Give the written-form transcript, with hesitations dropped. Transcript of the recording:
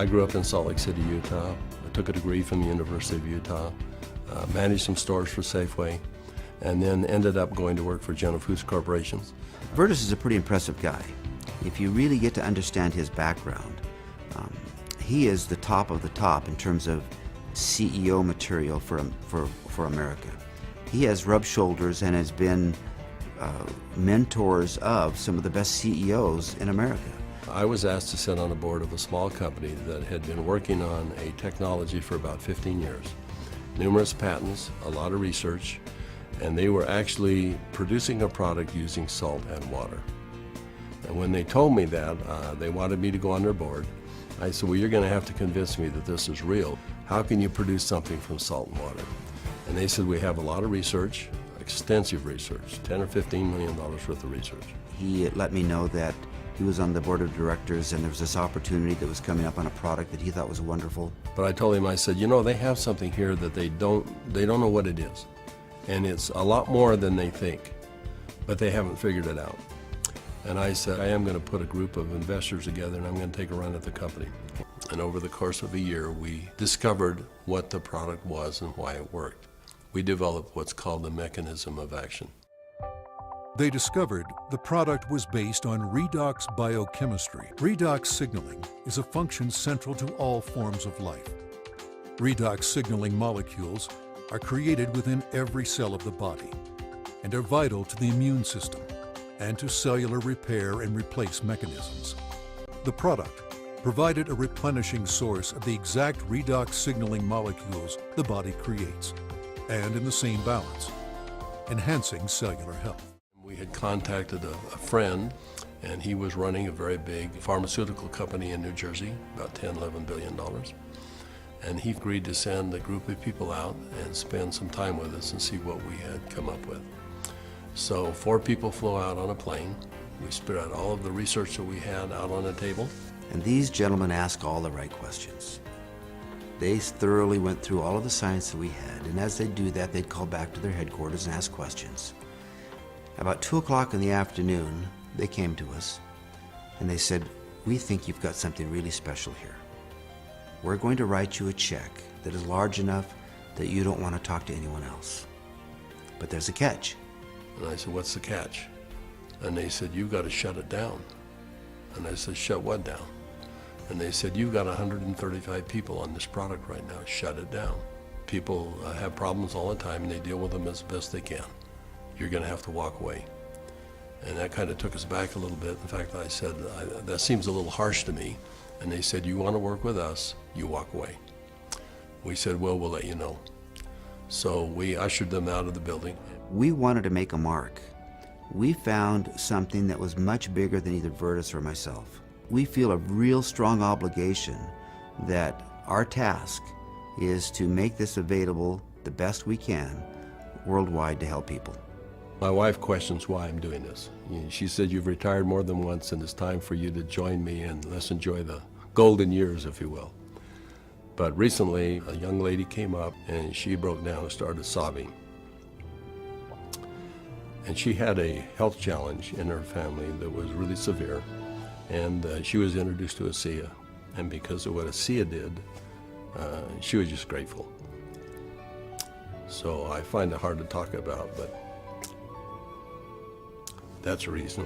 I grew up in Salt Lake City, Utah. I took a degree from the University of Utah, managed some stores for Safeway, and then ended up going to work for General Foods Corporation. Vertus is a pretty impressive guy. If you really get to understand his background, he is the top of the top in terms of CEO material for America. He has rubbed shoulders and has been mentors of some of the best CEOs in America. I was asked to sit on a board of a small company that had been working on a technology for about 15 years. Numerous patents, a lot of research, and they were actually producing a product using salt and water. And when they told me that, they wanted me to go on their board. I said, well, you're going to have to convince me that this is real. How can you produce something from salt and water? And they said, we have a lot of research, extensive research, $10 or $15 million worth of research. He let me know that he was on the board of directors and there was this opportunity that was coming up on a product that he thought was wonderful. But I told him, I said, you know, they have something here that they don't know what it is. And it's a lot more than they think, but they haven't figured it out. And I said, I am going to put a group of investors together and I'm going to take a run at the company. And over the course of a year, we discovered what the product was and why it worked. We developed what's called the mechanism of action. They discovered the product was based on redox biochemistry. Redox signaling is a function central to all forms of life. Redox signaling molecules are created within every cell of the body and are vital to the immune system and to cellular repair and replace mechanisms. The product provided a replenishing source of the exact redox signaling molecules the body creates, and in the same balance, enhancing cellular health. We had contacted a friend, and he was running a very big pharmaceutical company in New Jersey, about $10, $11 billion. And he agreed to send a group of people out and spend some time with us and see what we had come up with. So 4 people flew out on a plane. We spread out all of the research that we had out on a table. And these gentlemen asked all the right questions. They thoroughly went through all of the science that we had, and as they do that, they'd call back to their headquarters and ask questions. About 2 o'clock in the afternoon, they came to us and they said, we think you've got something really special here. We're going to write you a check that is large enough that you don't want to talk to anyone else. But there's a catch. And I said, what's the catch? And they said, you've got to shut it down. And I said, shut what down? And they said, you've got 135 people on this product right now, shut it down. People have problems all the time and they deal with them as best they can. You're going to have to walk away. And that kind of took us back a little bit. In fact, I said, that seems a little harsh to me. And they said, you want to work with us, you walk away. We said, well, we'll let you know. So we ushered them out of the building. We wanted to make a mark. We found something that was much bigger than either Vertus or myself. We feel a real strong obligation that our task is to make this available the best we can worldwide to help people. My wife questions why I'm doing this. She said, you've retired more than once and it's time for you to join me and let's enjoy the golden years, if you will. But recently, a young lady came up and she broke down and started sobbing. And she had a health challenge in her family that was really severe. And she was introduced to ASEA. And because of what ASEA did, she was just grateful. So I find it hard to talk about, but that's a reason.